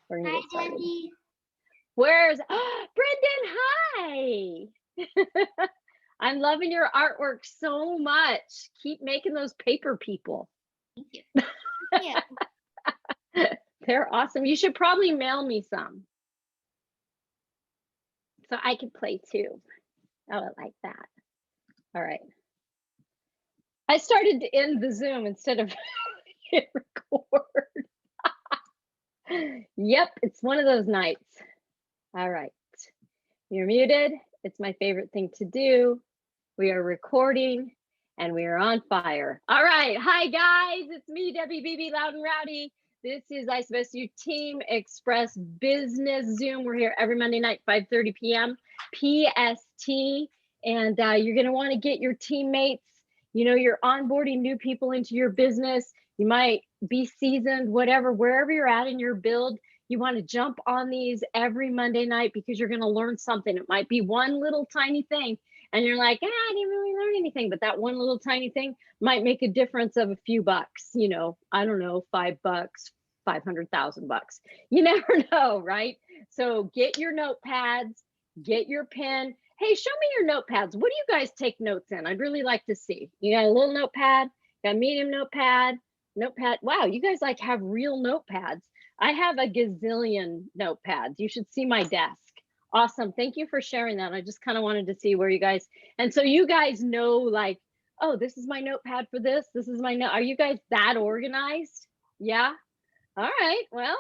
We're gonna Hi, get started. Debbie. Where's Brendan? Hi. I'm loving your artwork so much. Keep making those paper people. Thank you. Thank you. They're awesome. You should probably mail me some so I could play too. Oh, I like that. All right. I started to end the Zoom instead of hit record. Yep, it's one of those nights. All right. You're muted. It's my favorite thing to do. We are recording and we are on fire. All right. Hi, guys. It's me, Debi Beebe, Loud and Rowdy. This is ISBSU Team Express Business Zoom. We're here every Monday night, 5:30 p.m. PST. And you're going to want to get your teammates. You know, you're onboarding new people into your business. You might be seasoned, whatever, wherever you're at in your build. You want to jump on these every Monday night because you're going to learn something. It might be one little tiny thing. And you're like, I didn't really learn anything. But that one little tiny thing might make a difference of a few bucks. You know, I don't know, $5, 500,000 bucks. You never know, right? So get your notepads, get your pen. Hey, show me your notepads. What do you guys take notes in? I'd really like to see. You got a little notepad, got a medium notepad. Wow, you guys like have real notepads. I have a gazillion notepads. You should see my desk. Awesome. Thank you for sharing that. I just kind of wanted to see where you guys, and so you guys know, like, oh, this is my notepad for this. This is my note. Are you guys that organized? Yeah. All right. Well,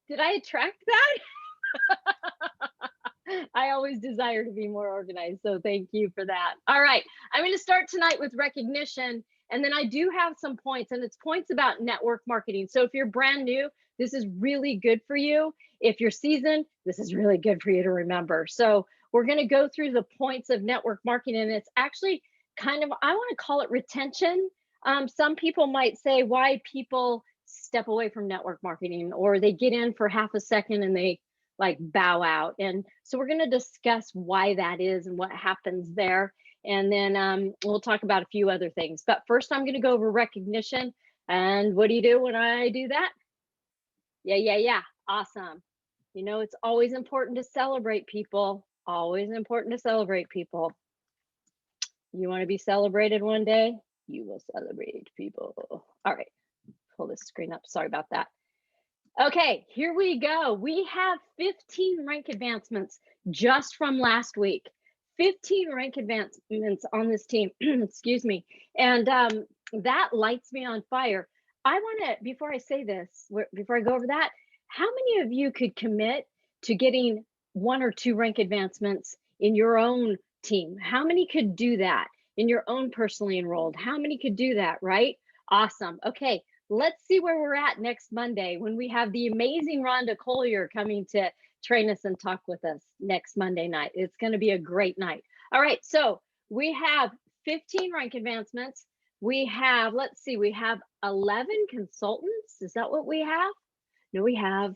did I attract that? I always desire to be more organized. So thank you for that. All right. I'm going to start tonight with recognition. And then I do have some points, and it's points about network marketing. So if you're brand new, this is really good for you. If you're seasoned, this is really good for you to remember. So we're going to go through the points of network marketing, and it's actually kind of, I want to call it retention. Some people might say why people step away from network marketing, or they get in for half a second and they like bow out. And so we're going to discuss why that is and what happens there. And then we'll talk about a few other things. But first, I'm going to go over recognition. And what do you do when I do that? Yeah. Awesome. You know, it's always important to celebrate people. Always important to celebrate people. You want to be celebrated one day? You will celebrate people. All right. Pull this screen up. Sorry about that. Okay, here we go. We have 15 rank advancements just from last week. 15 rank advancements on this team. Excuse me. And that lights me on fire. I want to, before I say this, before I go over that, how many of you could commit to getting 1 or 2 rank advancements in your own team? How many could do that in your own personally enrolled? How many could do that, right? Awesome. Okay, let's see where we're at next Monday when we have the amazing Rhonda Collier coming to train us and talk with us next Monday night. It's going to be a great night. All right, so we have 15 rank advancements. We have, let's see, we have 11 consultants. Is that what we have? No, we have,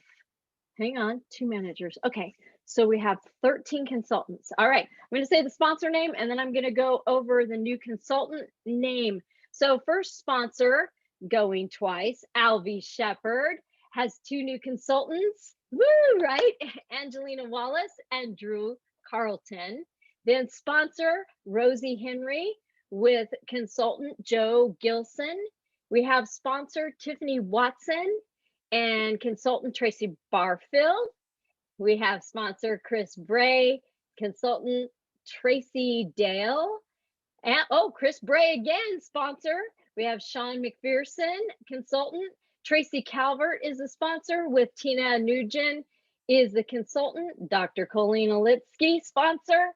hang on, 2 managers. Okay, so we have 13 consultants. All right, I'm going to say the sponsor name, and then I'm going to go over the new consultant name. So first sponsor, going twice, Alvy Shepard, has 2 new consultants. Woo, right? Angelina Wallace and Drew Carlton. Then sponsor, Rosie Henry, with consultant Joe Gilson. We have sponsor Tiffany Watson and consultant Tracy Barfield. We have sponsor Chris Bray, consultant Tracy Dale. And Chris Bray again, sponsor. We have Sean McPherson, consultant. Tracy Calvert is the sponsor, with Tina Nugent is the consultant. Dr. Colleen Olitsky, sponsor.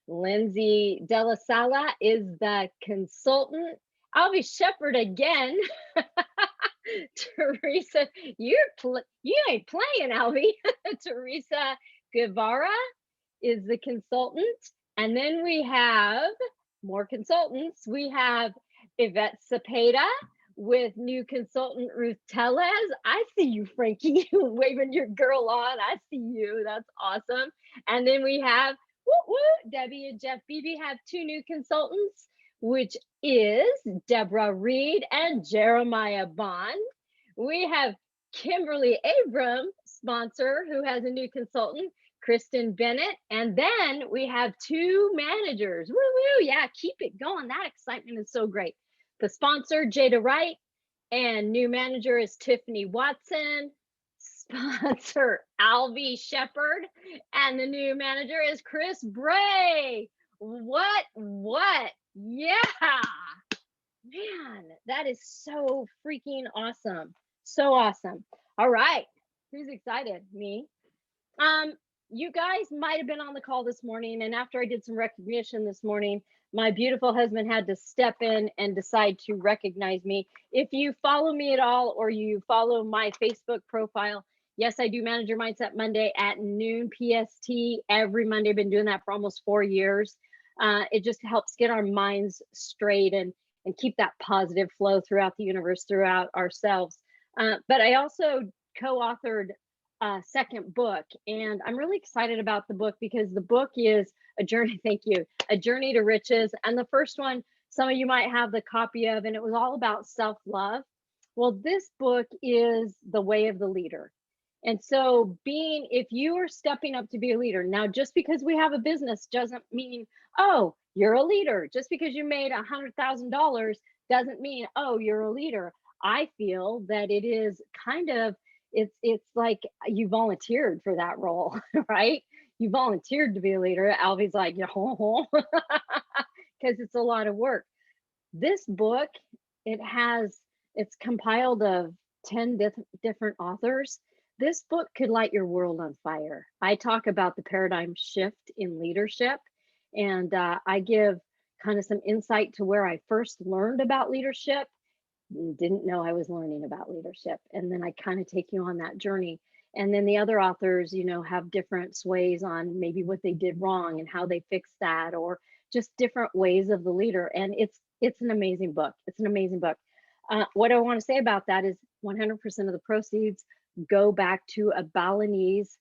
Lindsay Della Sala is the consultant. Alvy Shepard again. Teresa, you ain't playing, Alvy. Teresa Guevara is the consultant. And then we have more consultants. We have Yvette Cepeda with new consultant Ruth Tellez. I see you, Frankie, waving your girl on. I see you. That's awesome. And then we have Debbie and Jeff Beebe have 2 new consultants, which is Deborah Reed and Jeremiah Bond. We have Kimberly Abram, sponsor, who has a new consultant, Kristen Bennett. And then we have 2 managers. Woo woo. Yeah, keep it going. That excitement is so great. The sponsor, Jada Wright, and new manager is Tiffany Watson. Sponsor, Alvy Shepard. And the new manager is Chris Bray. What? Yeah. Man, that is so freaking awesome. So awesome. All right. Who's excited? Me. You guys might have been on the call this morning, and after I did some recognition this morning, my beautiful husband had to step in and decide to recognize me. If you follow me at all, or you follow my Facebook profile, yes, I do Manager Mindset Monday at noon PST every Monday. I've been doing that for almost 4 years. It just helps get our minds straight and keep that positive flow throughout the universe, throughout ourselves. But I also co-authored a second book, and I'm really excited about the book because the book is a journey. Thank you. A Journey to Riches. And the first one, some of you might have the copy of, and it was all about self-love. Well, this book is the way of the leader. And so if you are stepping up to be a leader, now just because we have a business doesn't mean, oh, you're a leader. Just because you made $100,000 doesn't mean, oh, you're a leader. I feel that it is kind of, it's like you volunteered for that role, right? You volunteered to be a leader. Alvy's like, yeah, because it's a lot of work. This book, it's compiled of 10 different authors. This book could light your world on fire. I talk about the paradigm shift in leadership, and I give kind of some insight to where I first learned about leadership. Didn't know I was learning about leadership. And then I kind of take you on that journey. And then the other authors, have different sways on maybe what they did wrong and how they fixed that, or just different ways of the leader. And it's an amazing book. It's an amazing book. What I want to say about that is 100% of the proceeds go back to a Balinese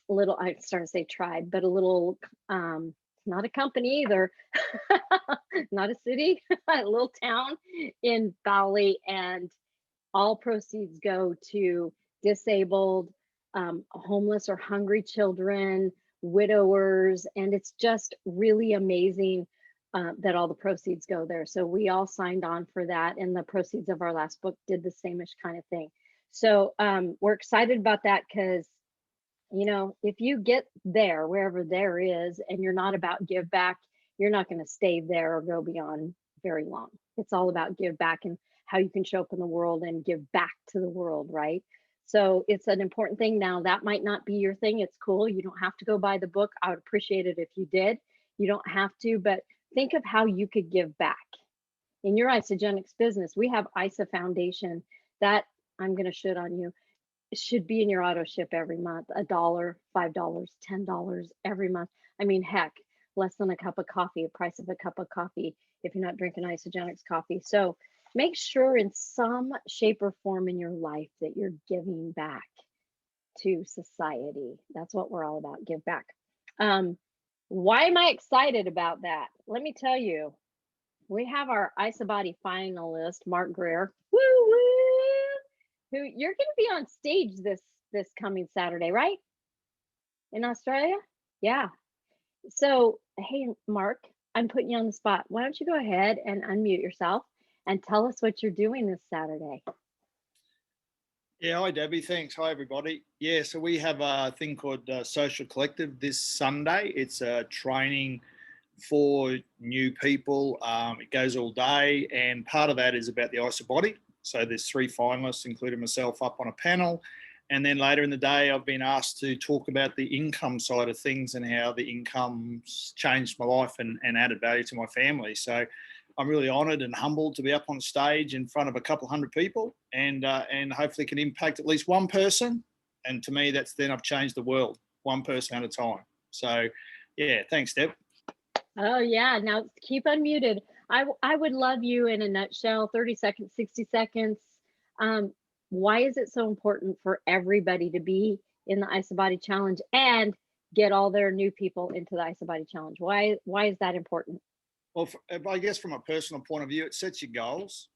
little, I started to say tribe, but a little, not a company either, not a city, a little town in Bali, and all proceeds go to disabled, homeless or hungry children, widowers, and it's just really amazing that all the proceeds go there. So we all signed on for that, and the proceeds of our last book did the same-ish kind of thing. So we're excited about that because, if you get there, wherever there is, and you're not about give back, you're not going to stay there or go beyond very long. It's all about give back and how you can show up in the world and give back to the world, right? So it's an important thing. Now, that might not be your thing. It's cool. You don't have to go buy the book. I would appreciate it if you did. You don't have to, but think of how you could give back. In your Isogenics business, we have ISA Foundation that, I'm going to shit on you, should be in your auto ship every month. $1, $5, $10 every month. I mean, heck, less than a cup of coffee, the price of a cup of coffee if you're not drinking Isogenics coffee. So make sure in some shape or form in your life that you're giving back to society. That's what we're all about, give back. Why am I excited about that? Let me tell you. We have our IsaBody finalist, Mark Greer. Woo woo! Who you're going to be on stage this coming Saturday, right? In Australia? Yeah. So, hey, Mark, I'm putting you on the spot. Why don't you go ahead and unmute yourself and tell us what you're doing this Saturday? Yeah, hi Debbie, thanks. Hi everybody. Yeah, so we have a thing called Social Collective this Sunday. It's a training for new people. It goes all day, and part of that is about the IsaBody. So there's 3 finalists, including myself, up on a panel. And then later in the day, I've been asked to talk about the income side of things and how the income's changed my life and added value to my family. So I'm really honoured and humbled to be up on stage in front of a couple hundred people and hopefully can impact at least one person. And to me, that's then I've changed the world, one person at a time. So, yeah, thanks, Deb. Oh, yeah. Now keep unmuted. I would love you in a nutshell, 30 seconds, 60 seconds. Why is it so important for everybody to be in the IsaBody Challenge and get all their new people into the IsaBody Challenge? Why is that important? Well, I guess from a personal point of view, it sets your goals.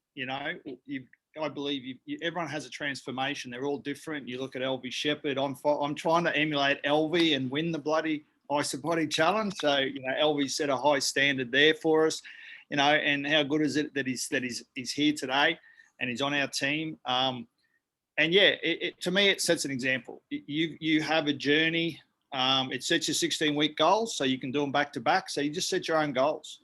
I believe everyone has a transformation. They're all different. You look at LV Shepherd. I'm trying to emulate LV and win the bloody Isobody Challenge. So LV set a high standard there for us. And how good is it that he's here today and he's on our team. And yeah, to me, it sets an example. You have a journey. It sets your 16-week goals, so you can do them back to back. So you just set your own goals.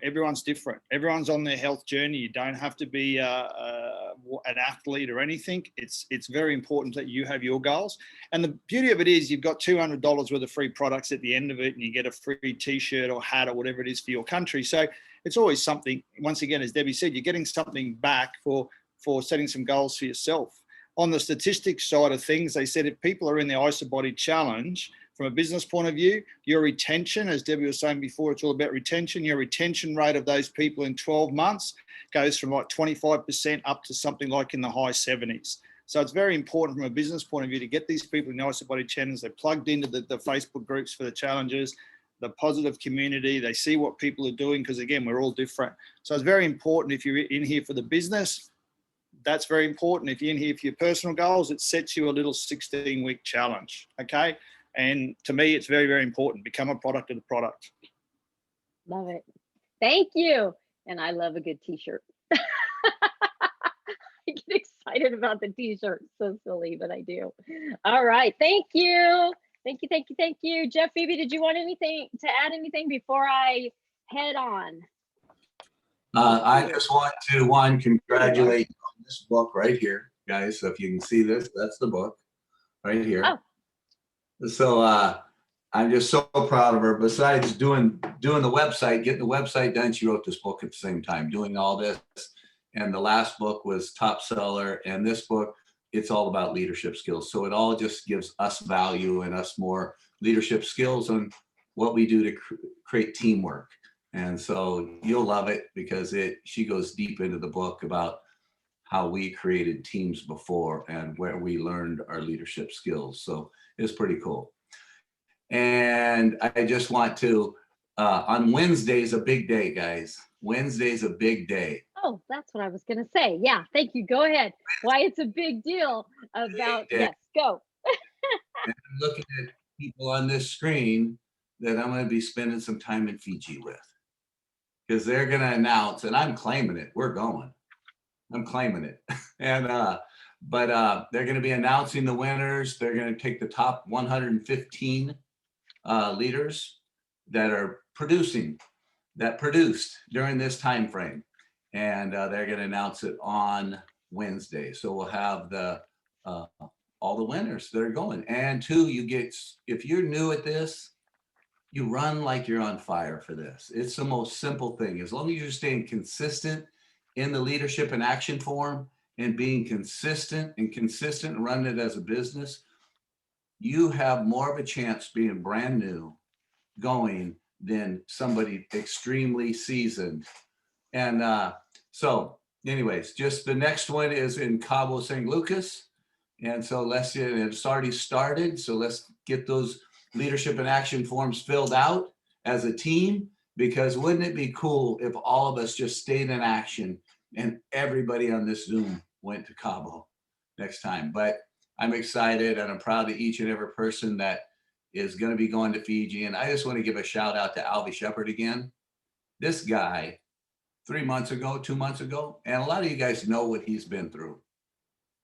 Everyone's different. Everyone's on their health journey. You don't have to be an athlete or anything. It's very important that you have your goals. And the beauty of it is you've got $200 worth of free products at the end of it, and you get a free T-shirt or hat or whatever it is for your country. So it's always something. Once again, as Debbie said, you're getting something back for setting some goals for yourself. On the statistics side of things, they said if people are in the Isobody Challenge, from a business point of view, your retention, as Debbie was saying before, it's all about retention. Your retention rate of those people in 12 months goes from like 25% up to something like in the high 70s. So it's very important from a business point of view to get these people in the Isobody Challenge. They're plugged into the Facebook groups for the challenges, the positive community. They see what people are doing because, again, we're all different. So it's very important if you're in here for the business. That's very important. If you're in here for your personal goals, it sets you a little 16-week challenge, okay? And to me, it's very, very important. Become a product of the product. Love it. Thank you. And I love a good T-shirt. I get excited about the T-shirt. So silly, but I do. All right. Thank you. Thank you, thank you, thank you. Jeff Beebe, did you want anything to add anything before I head on? I just want to, congratulate you on this book right here, guys. So if you can see this, that's the book right here. Oh. So I'm just so proud of her. Besides doing the website, getting the website done, she wrote this book at the same time, doing all this. And the last book was top seller. And this book, it's all about leadership skills. So it all just gives us value and us more leadership skills on what we do to create teamwork. And so you'll love it because she goes deep into the book about how we created teams before and where we learned our leadership skills. So it's pretty cool. And I just want to, on Wednesday's a big day, guys. Wednesday's a big day. Oh, that's what I was going to say. Yeah, thank you. Go ahead. Why it's a big deal about, yes, go. And I'm looking at people on this screen that I'm going to be spending some time in Fiji with. Because they're going to announce, and I'm claiming it. We're going. I'm claiming it. And but they're going to be announcing the winners. They're going to take the top 115 leaders that produced during this time frame, and they're going to announce it on Wednesday. So we'll have all the winners that are going. And two, if you're new at this, you run like you're on fire for this. It's the most simple thing. As long as you're staying consistent in the leadership and action form and being consistent and running it as a business, you have more of a chance being brand new going than somebody extremely seasoned. And so anyways, just the next one is in Cabo San Lucas. And so it's already started. So let's get those leadership and action forms filled out as a team, because wouldn't it be cool if all of us just stayed in action and everybody on this Zoom went to Cabo next time? But I'm excited and I'm proud of each and every person that is going to be going to Fiji. And I just want to give a shout out to Alvy Shepherd again. This guy, 2 months ago, and a lot of you guys know what he's been through.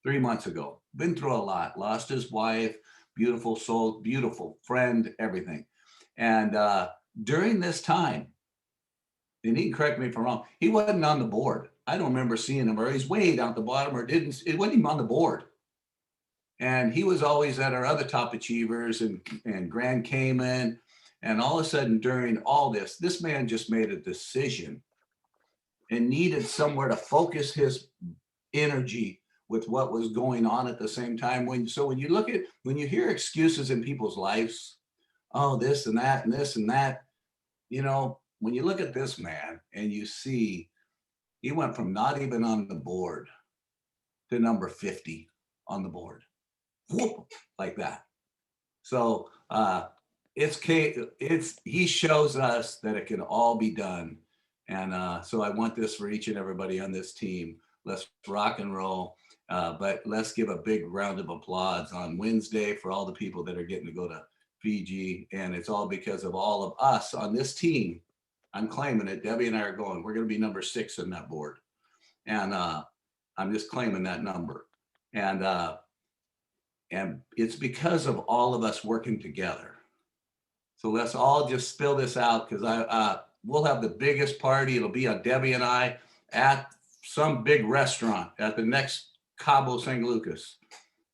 3 months ago, been through a lot, lost his wife, beautiful soul, beautiful friend, everything. And during this time, and he can correct me if I'm wrong, he wasn't on the board. I don't remember seeing him, or he's way down at the bottom, or it wasn't even on the board. And he was always at our other top achievers and Grand Cayman. And all of a sudden during all this man just made a decision and needed somewhere to focus his energy with what was going on at the same time. When you hear excuses in people's lives, oh, this and that and this and that, when you look at this man and you see he went from not even on the board to number 50 on the board. Whoop, like that. So he shows us that it can all be done. And so I want this for each and everybody on this team. Let's rock and roll. But let's give a big round of applause on Wednesday for all the people that are getting to go to Fiji. And it's all because of all of us on this team. I'm claiming it. Debbie and I are going. We're going to be number 6 on that board. And I'm just claiming that number. And it's because of all of us working together. So let's all just spill this out, because we'll have the biggest party. It'll be on Debbie and I at some big restaurant at the next Cabo San Lucas.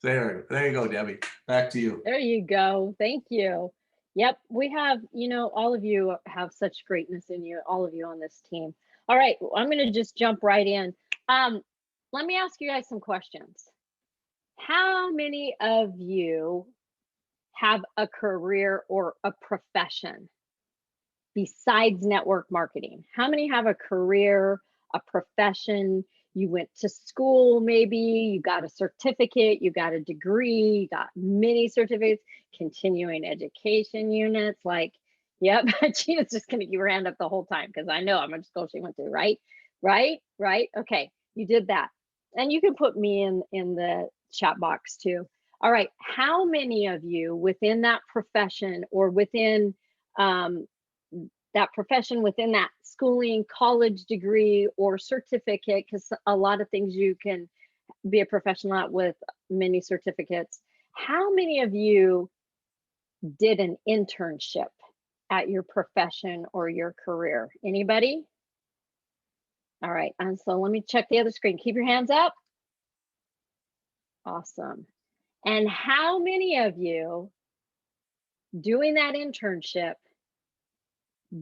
There you go, Debbie. Back to you. There you go. Thank you. Yep, we have, all of you have such greatness in you, all of you on this team. All right, I'm going to just jump right in. Let me ask you guys some questions. How many of you have a career or a profession besides network marketing? How many have a career, a profession? You went to school, maybe you got a certificate, you got a degree, you got many certificates, continuing education units. Like, yep, Gina's just going to keep her hand up the whole time because I know how much school she went to, right? Right. Okay, you did that. And you can put me in the chat box too. All right, how many of you within that profession or within that profession, within that schooling, college degree or certificate, because a lot of things you can be a professional at with many certificates, how many of you did an internship at your profession or your career? Anybody? All right, and so let me check the other screen. Keep your hands up. Awesome. And how many of you doing that internship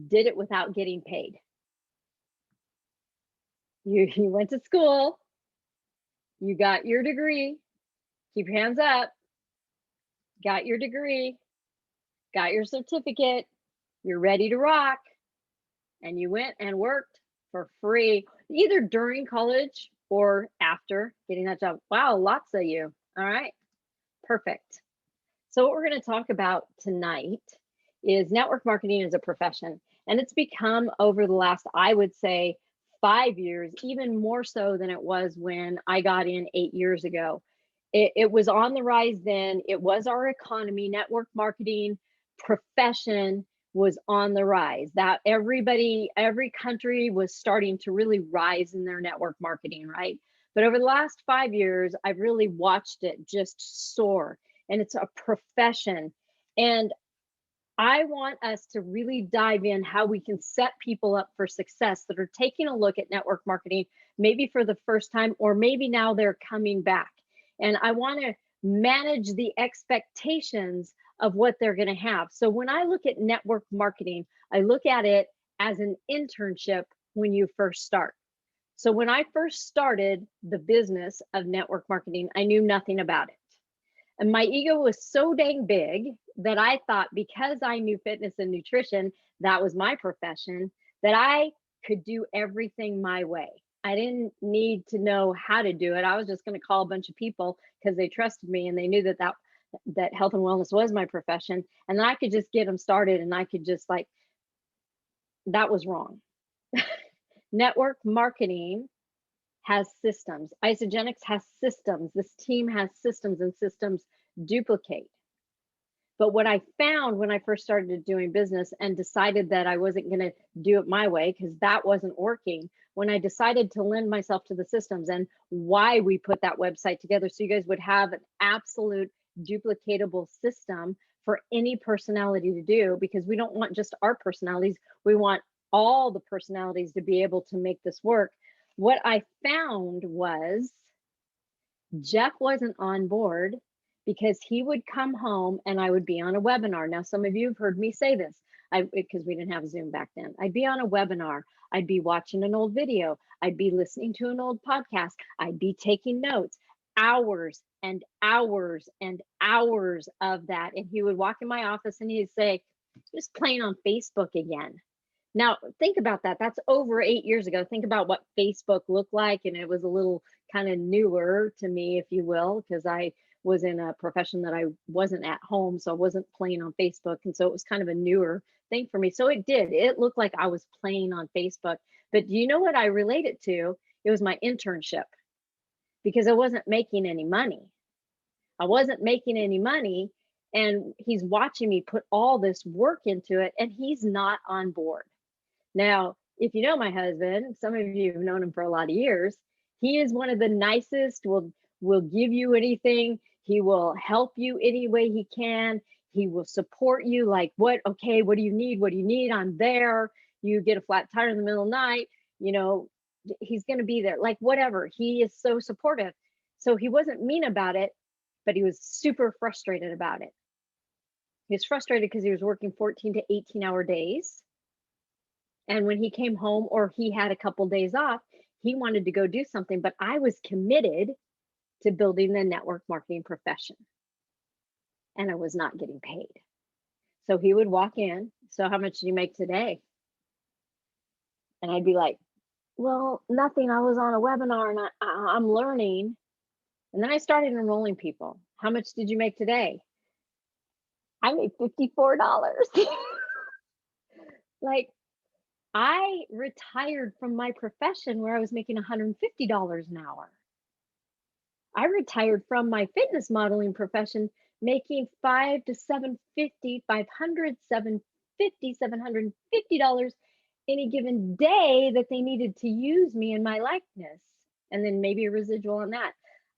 did it without getting paid? You went to school, you got your degree, keep your hands up, got your degree, got your certificate, you're ready to rock, and you went and worked for free, either during college or after getting that job. Wow, lots of you. All right. Perfect. So what we're going to talk about tonight is network marketing as a profession. And it's become, over the last, I would say, 5 years, even more so than it was when I got in 8 years ago. It was on the rise then. It was our economy. Network marketing profession was on the rise. That every country was starting to really rise in their network marketing, right? But over the last 5 years, I've really watched it just soar. And it's a profession. And I want us to really dive in how we can set people up for success that are taking a look at network marketing, maybe for the first time, or maybe now they're coming back. And I want to manage the expectations of what they're going to have. So when I look at network marketing, I look at it as an internship when you first start. So when I first started the business of network marketing, I knew nothing about it. And my ego was so dang big that I thought, because I knew fitness and nutrition, that was my profession, that I could do everything my way. I didn't need to know how to do it. I was just going to call a bunch of people because they trusted me and they knew that health and wellness was my profession. And then I could just get them started, and I could just that was wrong. Network marketing has systems. Isogenics has systems. This team has systems, and systems duplicate. But what I found when I first started doing business and decided that I wasn't going to do it my way because that wasn't working, when I decided to lend myself to the systems and why we put that website together, so you guys would have an absolute duplicatable system for any personality to do, because we don't want just our personalities. We want all the personalities to be able to make this work. What I found was Jeff wasn't on board because he would come home and I would be on a webinar. Now, some of you have heard me say this because we didn't have Zoom back then. I'd be on a webinar. I'd be watching an old video. I'd be listening to an old podcast. I'd be taking notes, hours and hours and hours of that. And he would walk in my office and he'd say, "Just playing on Facebook again." Now, think about that. That's over 8 years ago. Think about what Facebook looked like. And it was a little kind of newer to me, if you will, because I was in a profession that I wasn't at home. So I wasn't playing on Facebook. And so it was kind of a newer thing for me. So it looked like I was playing on Facebook. But do you know what I relate it to? It was my internship. because I wasn't making any money. I wasn't making any money, and he's watching me put all this work into it, and he's not on board. Now, if you know my husband, some of you have known him for a lot of years, he is one of the nicest, will give you anything. He will help you any way he can. He will support you like, okay, what do you need? What do you need? I'm there. You get a flat tire in the middle of the night, you know, he's going to be there, like whatever. He is so supportive. So he wasn't mean about it, but he was super frustrated about it. He was frustrated because he was working 14 to 18-hour days. And when he came home or he had a couple days off, he wanted to go do something, but I was committed to building the network marketing profession, and I was not getting paid. So he would walk in, so how much do you make today? And I'd be like, well, nothing. I was on a webinar and I'm learning. And then I started enrolling people. How much did you make today? I made $54. Like, I retired from my profession where I was making $150 an hour. I retired from my fitness modeling profession making $500 to $750, $500, $750, $750 any given day that they needed to use me in my likeness, and then maybe a residual on that.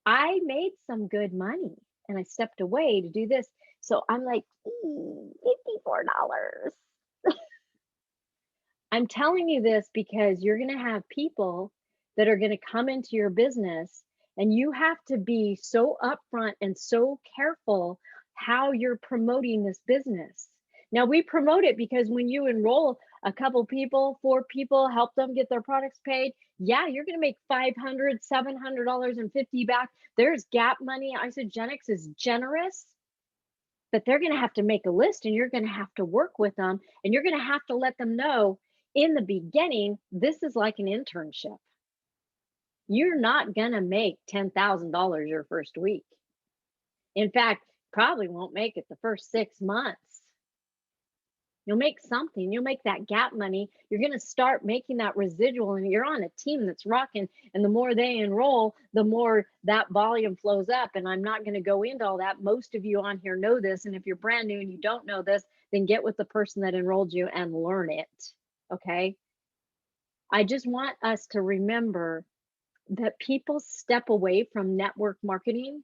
I made some good money and I stepped away to do this. So I'm like, $54. I'm telling you this because you're going to have people that are going to come into your business, and you have to be so upfront and so careful how you're promoting this business. Now, we promote it because when you enroll a couple people, 4 people, help them get their products paid, yeah, you're going to make $500, $750 back. There's gap money. Isogenics is generous, but they're going to have to make a list, and you're going to have to work with them, and you're going to have to let them know in the beginning, this is like an internship. You're not going to make $10,000 your first week. In fact, probably won't make it the first 6 months. You'll make something, you'll make that gap money. You're going to start making that residual, and you're on a team that's rocking. And the more they enroll, the more that volume flows up. And I'm not going to go into all that. Most of you on here know this. And if you're brand new and you don't know this, then get with the person that enrolled you and learn it. Okay. I just want us to remember that people step away from network marketing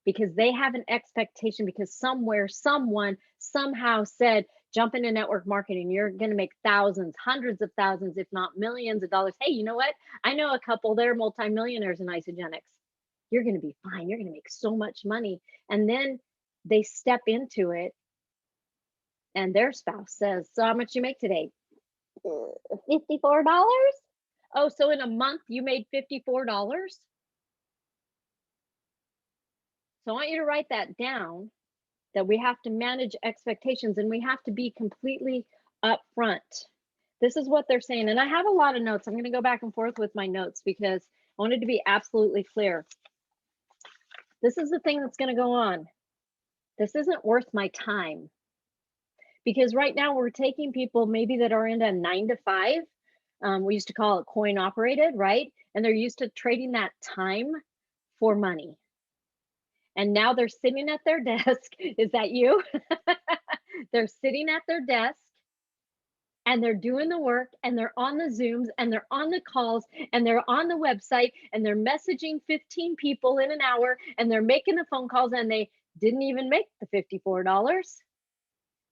because they have an expectation, because somewhere, someone somehow said, jump into network marketing, you're going to make thousands, hundreds of thousands, if not millions of dollars. Hey, you know what? I know a couple, they're multimillionaires in Isogenics. You're going to be fine. You're going to make so much money. And then they step into it and their spouse says, so how much you make today? $54? Oh, so in a month you made $54? So I want you to write that down, that we have to manage expectations and we have to be completely upfront. This is what they're saying. And I have a lot of notes. I'm going to go back and forth with my notes because I wanted to be absolutely clear. This is the thing that's going to go on. This isn't worth my time. Because right now we're taking people maybe that are into a 9 to 5. We used to call it coin operated, right? And they're used to trading that time for money. And now they're sitting at their desk. Is that you? They're sitting at their desk and they're doing the work, and they're on the Zooms, and they're on the calls, and they're on the website, and they're messaging 15 people in an hour, and they're making the phone calls, and they didn't even make the $54.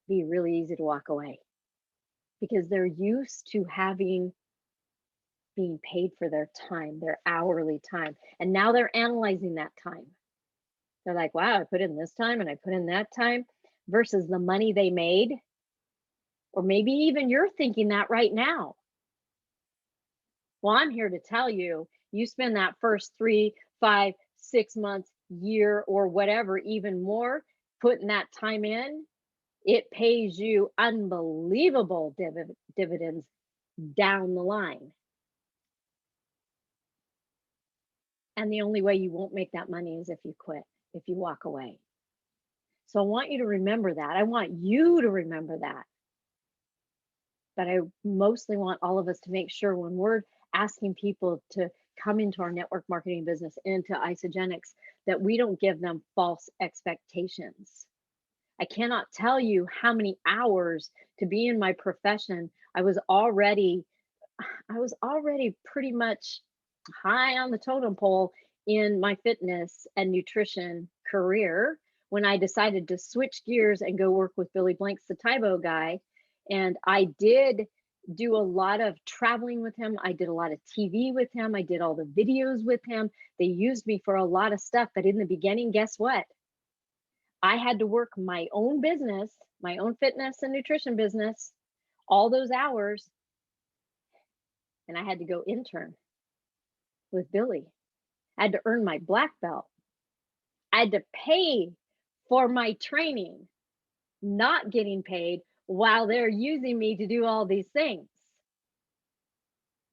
Be really easy to walk away because they're used to being paid for their time, their hourly time. And now they're analyzing that time. They're like, wow, I put in this time and I put in that time versus the money they made. Or maybe even you're thinking that right now. Well, I'm here to tell you, you spend that first 3, 5, 6 months, year, or whatever, even more, putting that time in, it pays you unbelievable dividends down the line. And the only way you won't make that money is if you quit, if you walk away. So I want you to remember that. I want you to remember that. But I mostly want all of us to make sure when we're asking people to come into our network marketing business, into Isogenics, that we don't give them false expectations. I cannot tell you how many hours to be in my profession. I was already pretty much high on the totem pole in my fitness and nutrition career when I decided to switch gears and go work with Billy Blanks, the Tybo guy. And I did do a lot of traveling with him. I did a lot of TV with him. I did all the videos with him. They used me for a lot of stuff. But in the beginning, guess what? I had to work my own business, my own fitness and nutrition business, all those hours. And I had to go intern with Billy. I had to earn my black belt. I had to pay for my training, not getting paid while they're using me to do all these things.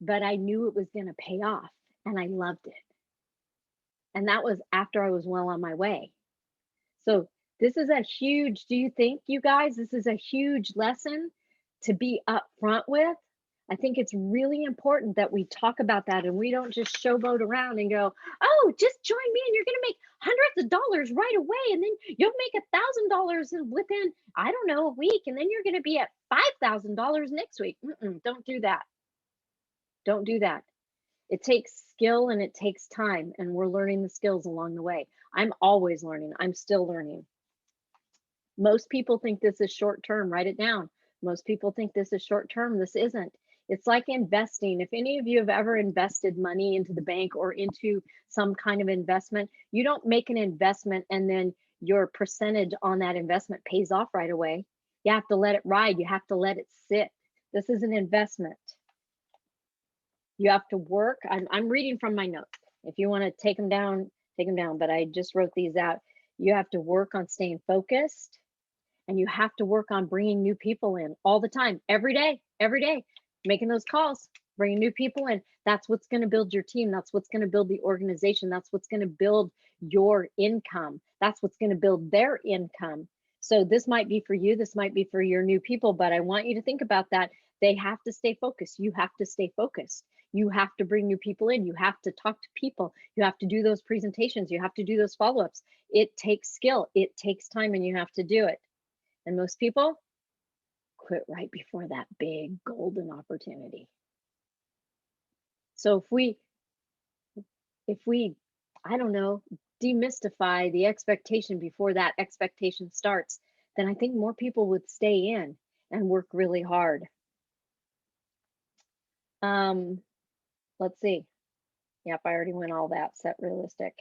But I knew it was going to pay off, and I loved it. And that was after I was well on my way. So this is a huge, do you think, you guys, this is a huge lesson to be upfront with? I think it's really important that we talk about that and we don't just showboat around and go, oh, just join me and you're going to make hundreds of dollars right away. And then you'll make $1,000 within, I don't know, a week. And then you're going to be at $5,000 next week. Don't do that. Don't do that. It takes skill and it takes time. And we're learning the skills along the way. I'm always learning. I'm still learning. Most people think this is short term. Write it down. Most people think this is short term. This isn't. It's like investing. If any of you have ever invested money into the bank or into some kind of investment, you don't make an investment and then your percentage on that investment pays off right away. You have to let it ride. You have to let it sit. This is an investment. You have to work. I'm reading from my notes. If you want to take them down, but I just wrote these out. You have to work on staying focused, and you have to work on bringing new people in all the time, every day, making those calls, bringing new people in. That's what's going to build your team. That's what's going to build the organization. That's what's going to build your income. That's what's going to build their income. So this might be for you. This might be for your new people, but I want you to think about that. They have to stay focused. You have to stay focused. You have to bring new people in. You have to talk to people. You have to do those presentations. You have to do those follow-ups. It takes skill. It takes time, and you have to do it. And most people quit right before that big golden opportunity. So if we, I don't know, demystify the expectation before that expectation starts, then I think more people would stay in and work really hard. Let's see. Yep, I already went all that. Set realistic.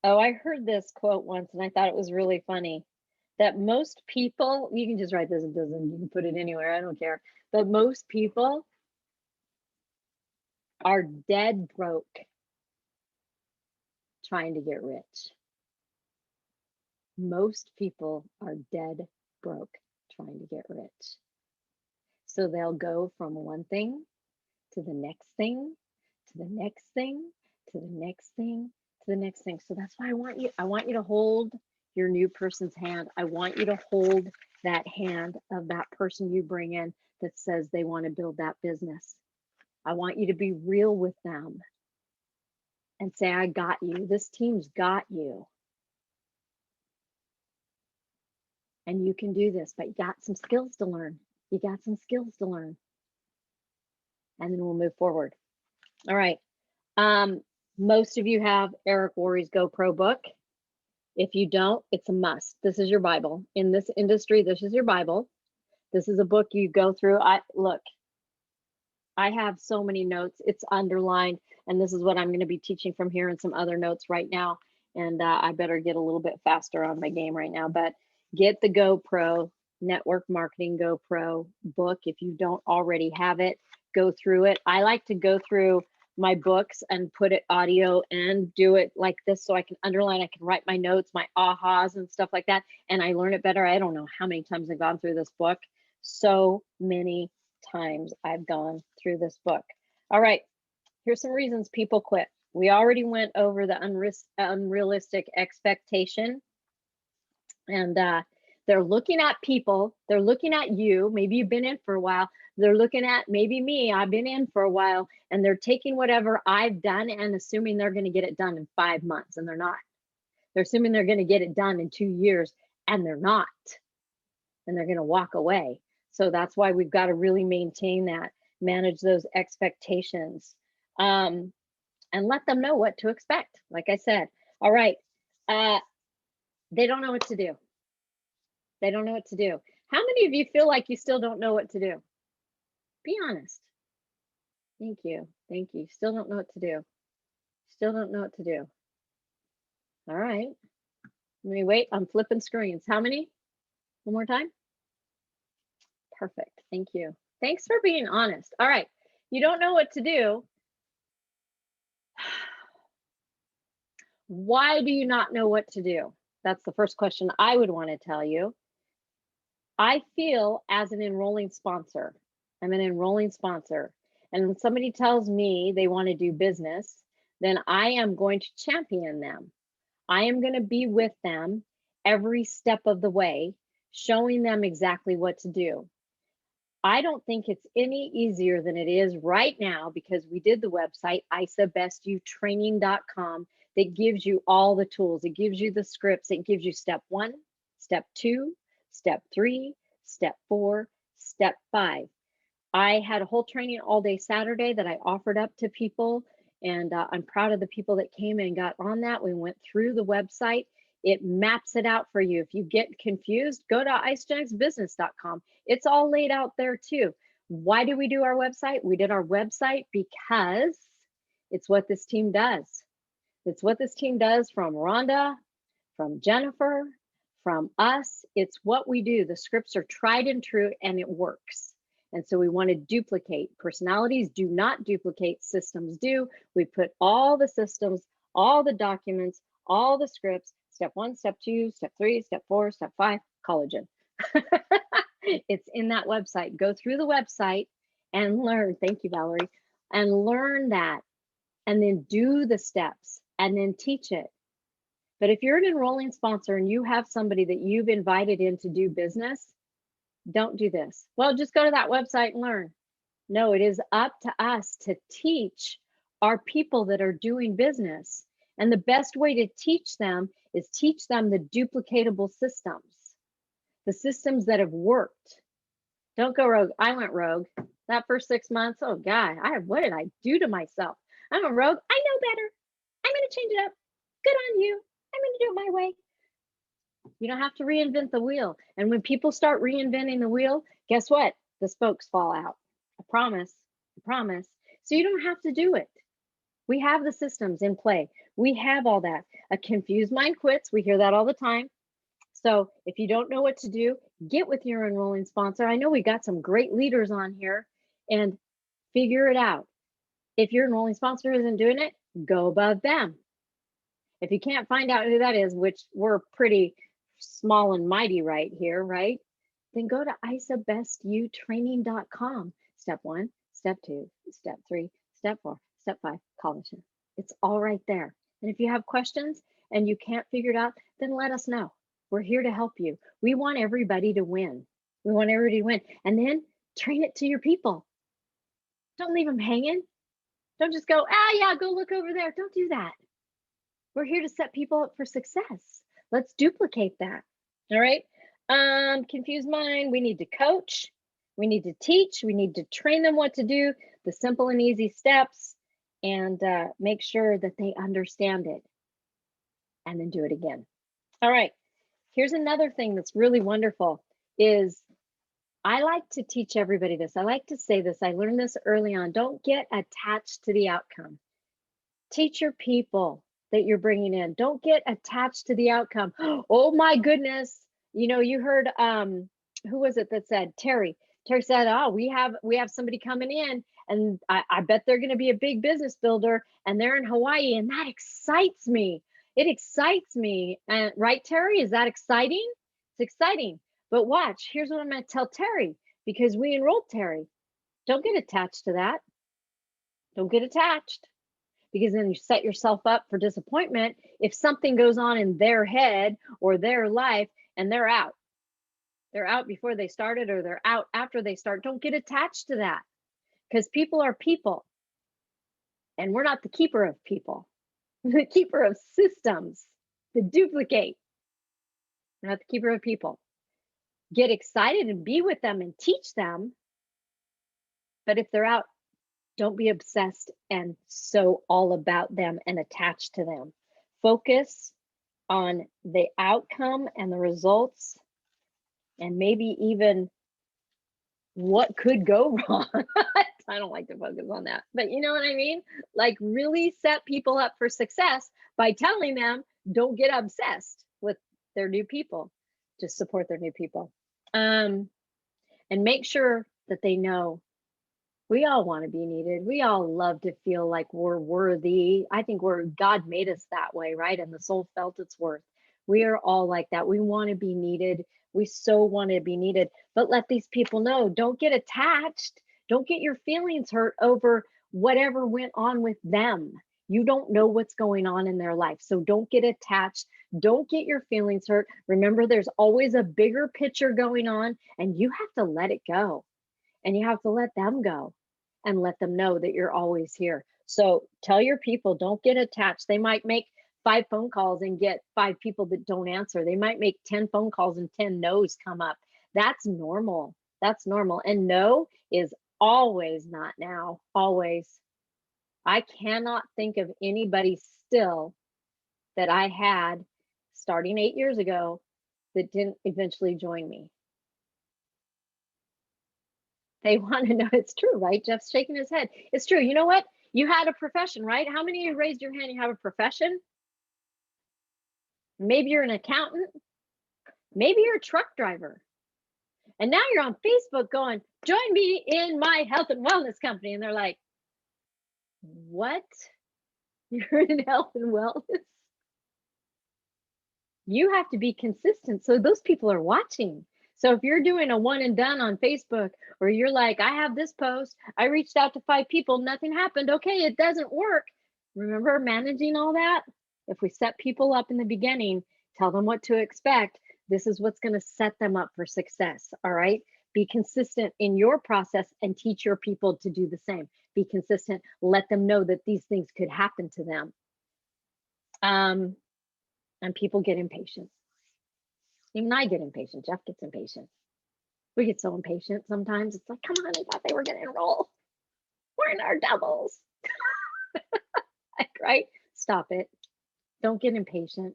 Oh, I heard this quote once and I thought it was really funny. That most people, you can just write this, it doesn't, you can put it anywhere, I don't care. But most people are dead broke trying to get rich. Most people are dead broke trying to get rich. So they'll go from one thing to the next thing, to the next thing, to the next thing, to the next thing. So that's why I want you to hold your new person's hand. I want you to hold that hand of that person you bring in that says they want to build that business. I want you to be real with them and say, I got you. This team's got you. And you can do this, but you got some skills to learn. You got some skills to learn. And then we'll move forward. All right. Most of you have Eric Worre's GoPro book. If you don't, it's a must. This is your Bible. In this industry, this is your Bible. This is a book you go through. Look, I have so many notes. It's underlined, and this is what I'm going to be teaching from here and some other notes right now. And I better get a little bit faster on my game right now. But get the GoPro, Network Marketing GoPro book. If you don't already have it, go through it. I like to go through my books and put it audio and do it like this so I can underline, I can write my notes, my ahas and stuff like that, and I learn it better. I don't know how many times I've gone through this book. So many times I've gone through this book. All right, here's some reasons people quit. We already went over the unrealistic expectation, and they're looking at people, they're looking at you, maybe you've been in for a while, They're looking at maybe me, I've been in for a while, and they're taking whatever I've done and assuming they're going to get it done in 5 months, and they're not. They're assuming they're going to get it done in 2 years, and they're not. And they're going to walk away. So that's why we've got to really maintain that, manage those expectations, and let them know what to expect. Like I said, all right, they don't know what to do. They don't know what to do. How many of you feel like you still don't know what to do? Be honest. Thank you. Thank you. Still don't know what to do. Still don't know what to do. All right. Let me wait. I'm flipping screens. How many? One more time. Perfect. Thank you. Thanks for being honest. All right. You don't know what to do. Why do you not know what to do? That's the first question I would want to tell you. I feel as an enrolling sponsor, I'm an enrolling sponsor. And when somebody tells me they want to do business, then I am going to champion them. I am going to be with them every step of the way, showing them exactly what to do. I don't think it's any easier than it is right now, because we did the website, isabestyoutraining.com, that gives you all the tools. It gives you the scripts. It gives you step 1, step 2, step 3, step 4, step 5. I had a whole training all day Saturday that I offered up to people, and I'm proud of the people that came and got on that. We went through the website. It maps it out for you. If you get confused, go to icegiantsbusiness.com. It's all laid out there too. Why do we do our website? We did our website because it's what this team does. It's what this team does, from Rhonda, from Jennifer, from us. It's what we do. The scripts are tried and true, and it works. And so we want to duplicate. Personalities do not duplicate, systems do. We put all the systems, all the documents, all the scripts, step 1, step 2, step 3, step 4, step 5, collagen. It's in that website. Go through the website and learn. Thank you, Valerie. And learn that, and then do the steps, and then teach it. But if you're an enrolling sponsor and you have somebody that you've invited in to do business, don't do this. Well, just go to that website and learn. No, it is up to us to teach our people that are doing business. And the best way to teach them is teach them the duplicatable systems, the systems that have worked. Don't go rogue. I went rogue that first 6 months. Oh God, what did I do to myself? I'm a rogue. I know better. I'm going to change it up. Good on you. I'm going to do it my way. You don't have to reinvent the wheel. And when people start reinventing the wheel, guess what? The spokes fall out. I promise. I promise. So you don't have to do it. We have the systems in play. We have all that. A confused mind quits. We hear that all the time. So if you don't know what to do, get with your enrolling sponsor. I know we got some great leaders on here, and figure it out. If your enrolling sponsor isn't doing it, go above them. If you can't find out who that is, which we're pretty small and mighty right here, right? Then go to isabestyoutraining.com. Step 1, step 2, step 3, step 4, step 5, collagen. It's all right there. And if you have questions and you can't figure it out, then let us know. We're here to help you. We want everybody to win. We want everybody to win. And then train it to your people. Don't leave them hanging. Don't just go, yeah, go look over there. Don't do that. We're here to set people up for success. Let's duplicate that. All right. Confused mind. We need to coach. We need to teach. We need to train them what to do, the simple and easy steps, and make sure that they understand it, and then do it again. All right. Here's another thing that's really wonderful is I like to teach everybody this. I like to say this. I learned this early on. Don't get attached to the outcome. Teach your people that you're bringing in. Don't get attached to the outcome. Oh my goodness. You know, you heard, who was it that said, Terry said, oh, we have somebody coming in, and I bet they're going to be a big business builder, and they're in Hawaii, and that excites me. It excites me. Right, Terry? Is that exciting? It's exciting. But watch, here's what I'm going to tell Terry, because we enrolled Terry. Don't get attached to that. Don't get attached, because then you set yourself up for disappointment if something goes on in their head or their life and they're out. they're out before they started or they're out after they start. Don't get attached to that, because people are people and we're not the keeper of people. We're the keeper of systems that duplicate. We're not the keeper of people. Get excited and be with them and teach them. But if they're out, don't be obsessed and so all about them and attached to them. Focus on the outcome and the results, and maybe even what could go wrong. I don't like to focus on that, but you know what I mean? Like, really set people up for success by telling them, don't get obsessed with their new people. Just support their new people. And make sure that they know we all want to be needed. We all love to feel like we're worthy. I think God made us that way, right? And the soul felt its worth. We are all like that. We want to be needed. We so want to be needed. But let these people know, don't get attached. Don't get your feelings hurt over whatever went on with them. You don't know what's going on in their life. So don't get attached. Don't get your feelings hurt. Remember, there's always a bigger picture going on, and you have to let it go. And you have to let them go and let them know that you're always here. So tell your people, don't get attached. They might make 5 phone calls and get 5 people that don't answer. They might make 10 phone calls and 10 no's come up. That's normal. That's normal. And no is always not now, always. I cannot think of anybody still that I had starting 8 years ago that didn't eventually join me. They want to know it's true, right? Jeff's shaking his head. It's true. You know what? You had a profession, right? How many of you raised your hand? You have a profession? Maybe you're an accountant. Maybe you're a truck driver. And now you're on Facebook going, join me in my health and wellness company. And they're like, what? You're in health and wellness? You have to be consistent. So those people are watching. So if you're doing a one and done on Facebook, or you're like, I have this post, I reached out to 5 people, nothing happened. Okay, it doesn't work. Remember managing all that? If we set people up in the beginning, tell them what to expect, this is what's going to set them up for success. All right. Be consistent in your process and teach your people to do the same. Be consistent. Let them know that these things could happen to them. And people get impatient. Even I get impatient. Jeff gets impatient. We get so impatient sometimes. It's like, come on, I thought they were going to enroll. We're in our doubles. Like, right? Stop it. Don't get impatient.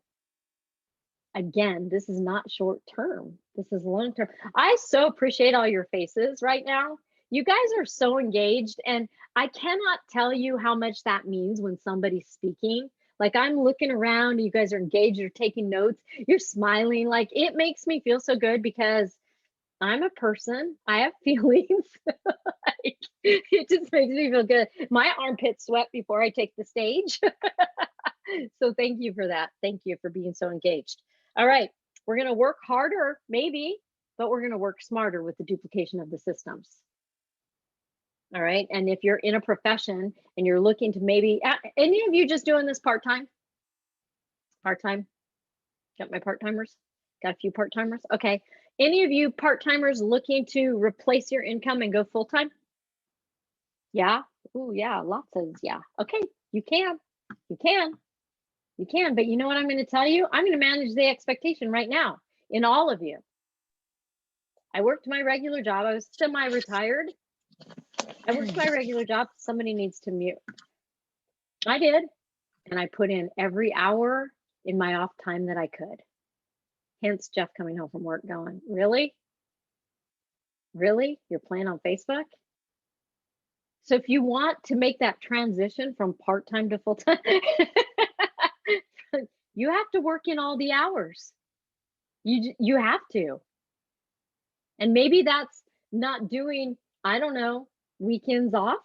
Again, this is not short term. This is long term. I so appreciate all your faces right now. You guys are so engaged, and I cannot tell you how much that means when somebody's speaking. Like, I'm looking around, you guys are engaged, you're taking notes, you're smiling. Like, it makes me feel so good because I'm a person. I have feelings. Like, it just makes me feel good. My armpits sweat before I take the stage. So thank you for that. Thank you for being so engaged. All right, we're going to work harder, maybe, but we're going to work smarter with the duplication of the systems. All right, and if you're in a profession and you're looking to maybe, any of you just doing this part-time? Part-time? Got my part-timers? Got a few part-timers? Okay. Any of you part-timers looking to replace your income and go full-time? Yeah? Ooh, yeah, lots of yeah. Okay, you can. You can. You can, but you know what I'm going to tell you? I'm going to manage the expectation right now in all of you. I worked my regular job. I was semi-retired. I worked my regular job. Somebody needs to mute. I did. And I put in every hour in my off time that I could. Hence Jeff coming home from work going, really? Really? You're playing on Facebook? So if you want to make that transition from part-time to full-time, you have to work in all the hours. You have to. And maybe that's not doing, I don't know, weekends off.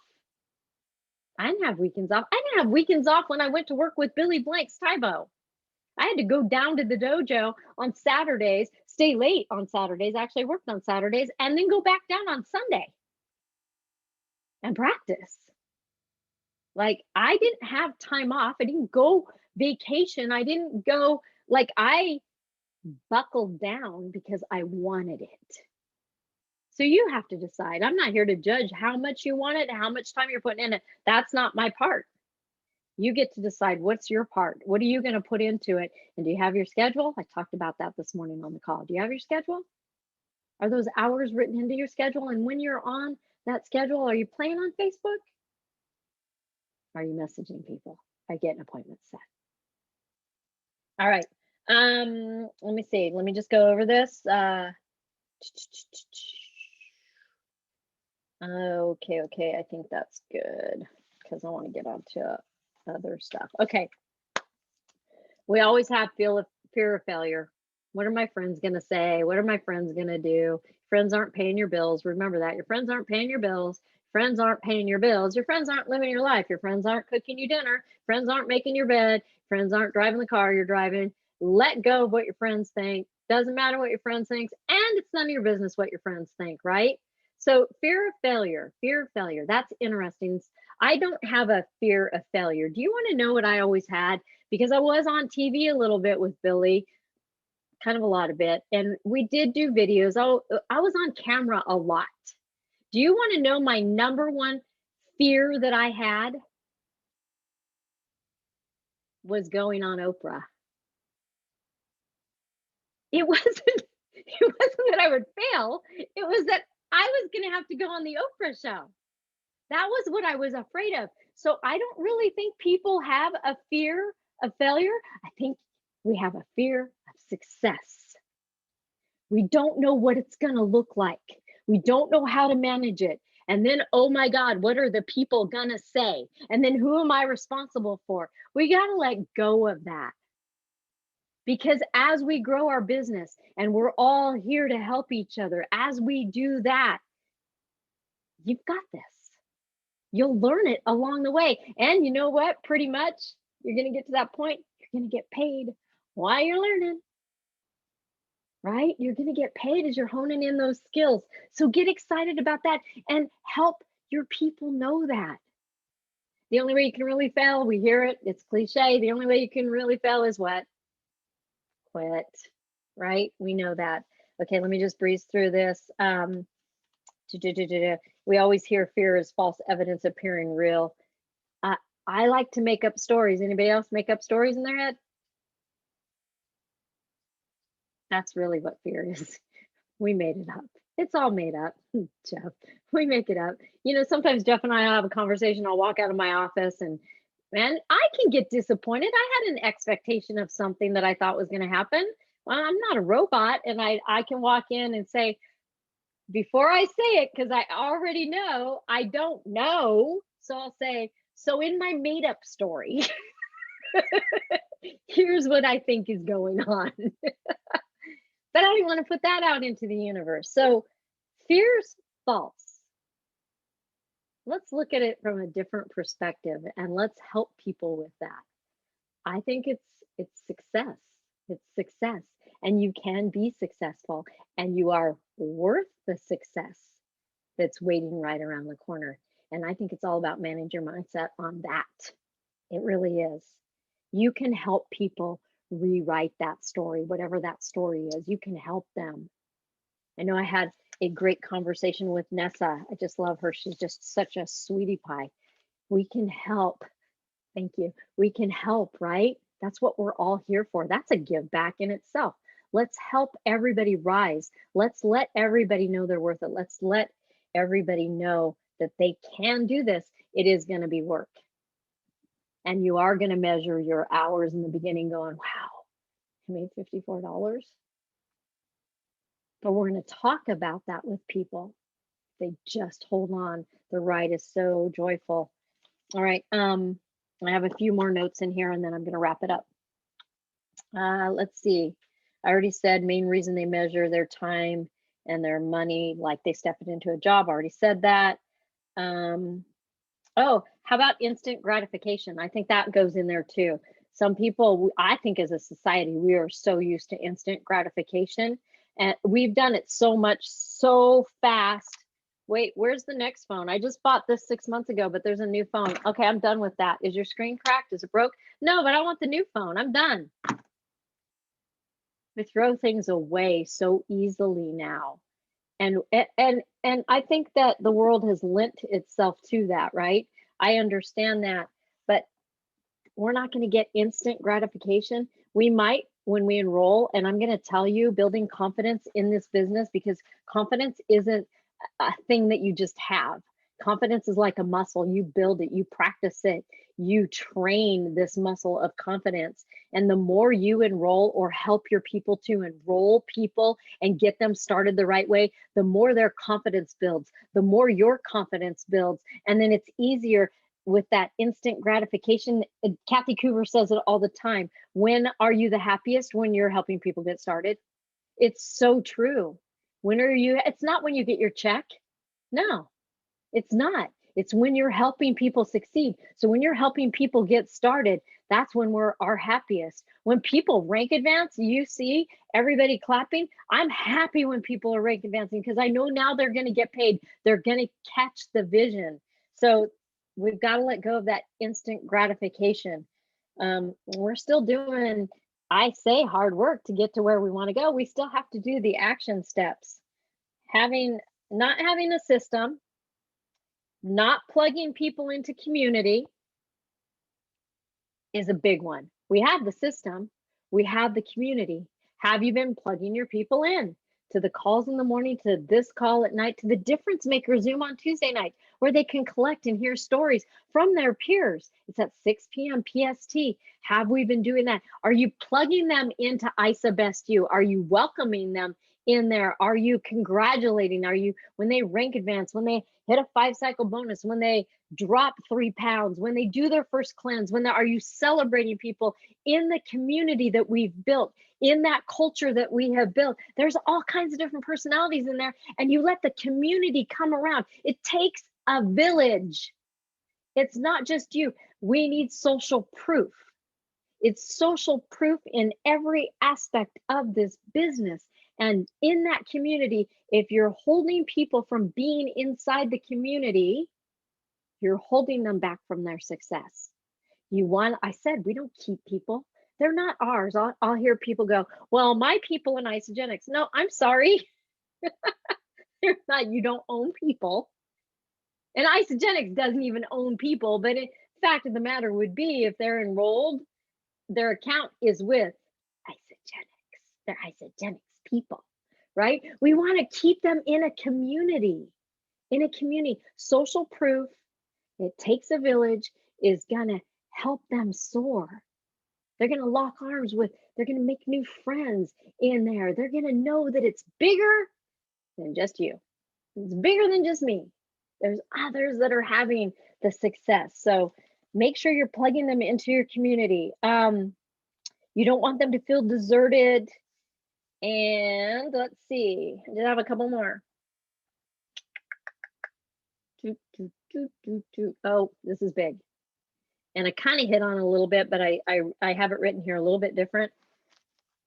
I didn't have weekends off. I didn't have weekends off when I went to work with Billy Blank's Tybo. I had to go down to the dojo on Saturdays, stay late on Saturdays, actually worked on Saturdays, and then go back down on Sunday and practice. Like, I didn't have time off. I didn't go vacation. I didn't go, like, I buckled down because I wanted it. So you have to decide. I'm not here to judge how much you want it, how much time you're putting in it. That's not my part. You get to decide what's your part. What are you going to put into it? And do you have your schedule? I talked about that this morning on the call. Do you have your schedule? Are those hours written into your schedule? And when you're on that schedule, are you playing on Facebook? Are you messaging people? Are you getting appointments set? All right. Let me see. Let me just go over this. Okay. I think that's good because I want to get on to other stuff. Okay. We always have fear of failure. What are my friends going to say? What are my friends going to do? Friends aren't paying your bills. Remember that. Your friends aren't paying your bills. Friends aren't paying your bills. Your friends aren't living your life. Your friends aren't cooking you dinner. Friends aren't making your bed. Friends aren't driving the car you're driving. Let go of what your friends think. Doesn't matter what your friends think. And it's none of your business what your friends think, right? So fear of failure. That's interesting. I don't have a fear of failure. Do you want to know what I always had? Because I was on TV a little bit with Billy, kind of a lot of it. And we did do videos. I was on camera a lot. Do you want to know my number one fear that I had? Was going on Oprah. It wasn't that I would fail. It was that I was going to have to go on the Oprah show. That was what I was afraid of. So I don't really think people have a fear of failure. I think we have a fear of success. We don't know what it's going to look like. We don't know how to manage it. And then, oh my God, what are the people going to say? And then who am I responsible for? We got to let go of that. Because as we grow our business, and we're all here to help each other, as we do that, you've got this. You'll learn it along the way. And you know what? Pretty much, you're going to get to that point, you're going to get paid while you're learning. Right? You're going to get paid as you're honing in those skills. So get excited about that and help your people know that. The only way you can really fail, we hear it, it's cliche. The only way you can really fail is what? Quit. Right? We know that. Okay, let me just breeze through this. We always hear fear is false evidence appearing real. I like to make up stories. Anybody else make up stories in their head? That's really what fear is. We made it up. It's all made up, Jeff. We make it up. You know, sometimes Jeff and I have a conversation. I'll walk out of my office and, man, I can get disappointed. I had an expectation of something that I thought was going to happen. Well, I'm not a robot, and I can walk in and say, before I say it, because I already know, I don't know. So I'll say, so in my made up story, here's what I think is going on. But I don't want to put that out into the universe. So fear's false. Let's look at it from a different perspective and let's help people with that. I think it's success. It's success. And you can be successful and you are worth the success that's waiting right around the corner. And I think it's all about managing your mindset on that. It really is. You can help people rewrite that story, whatever that story is. You can help them. I know I had a great conversation with Nessa. I just love her. She's just such a sweetie pie. We can help. Thank you. We can help, right? That's what we're all here for. That's a give back in itself. Let's help everybody rise. Let's let everybody know they're worth it. Let's let everybody know that they can do this. It is going to be work. And you are going to measure your hours in the beginning going, wow, I made $54. But we're going to talk about that with people. They just hold on. The ride is so joyful. All right. I have a few more notes in here and then I'm going to wrap it up. Let's see. I already said main reason they measure their time and their money, like they step it into a job. I already said that. Oh, how about instant gratification? I think that goes in there too. Some people, I think as a society, we are so used to instant gratification and we've done it so much, so fast. Wait, where's the next phone? I just bought this 6 months ago, but there's a new phone. Okay, I'm done with that. Is your screen cracked? Is it broke? No, but I want the new phone. I'm done. We throw things away so easily now. And I think that the world has lent itself to that, right? I understand that, but we're not going to get instant gratification. We might when we enroll, and I'm going to tell you, building confidence in this business, because confidence isn't a thing that you just have. Confidence is like a muscle. You build it, you practice it, you train this muscle of confidence. And the more you enroll or help your people to enroll people and get them started the right way, the more their confidence builds, the more your confidence builds. And then it's easier with that instant gratification. Kathy Coover says it all the time. When are you the happiest? When you're helping people get started. It's so true. When are you? It's not when you get your check. No, it's not. It's when you're helping people succeed. So when you're helping people get started, that's when we're our happiest. When people rank advance, you see everybody clapping. I'm happy when people are rank advancing because I know now they're going to get paid. They're going to catch the vision. So we've got to let go of that instant gratification. We're still doing, I say, hard work to get to where we want to go. We still have to do the action steps. Not having a system, not plugging people into community is a big one. We have the system, we have the community. Have you been plugging your people in to the calls in the morning, to this call at night, to the Difference Maker Zoom on Tuesday night, where they can collect and hear stories from their peers? It's at 6 p.m. PST. Have we been doing that? Are you plugging them into ISA Best You? Are you welcoming them in there? Are you congratulating? Are you, when they rank advance, when they hit a 5-cycle bonus, when they drop 3 pounds, when they do their first cleanse, are you celebrating people in the community that we've built, in that culture that we have built? There's all kinds of different personalities in there, and you let the community come around. It takes a village. It's not just you. We need social proof. It's social proof in every aspect of this business. And in that community, if you're holding people from being inside the community, you're holding them back from their success. I said, we don't keep people. They're not ours. I'll hear people go, well, my people in Isogenics. No, I'm sorry. They're not. You don't own people. And Isogenics doesn't even own people. But the fact of the matter would be, if they're enrolled, their account is with Isogenics. They're Isogenics people, right? We want to keep them in a community. Social proof, it takes a village, is going to help them soar. They're going to lock arms they're going to make new friends in there. They're going to know that it's bigger than just you. It's bigger than just me. There's others that are having the success. So make sure you're plugging them into your community. You don't want them to feel deserted. And let's see, I did have a couple more. Oh, this is big. And I kind of hit on it a little bit, but I have it written here a little bit different.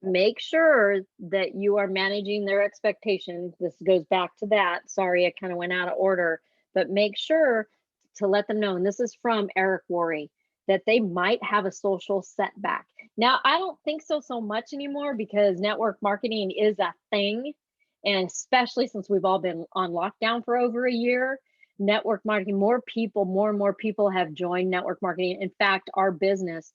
Make sure that you are managing their expectations. This goes back to that. Sorry, I kind of went out of order, but make sure to let them know, and this is from Eric Worre, that they might have a social setback. Now, I don't think so much anymore, because network marketing is a thing. And especially since we've all been on lockdown for over a year, network marketing, more and more people have joined network marketing. In fact, our business,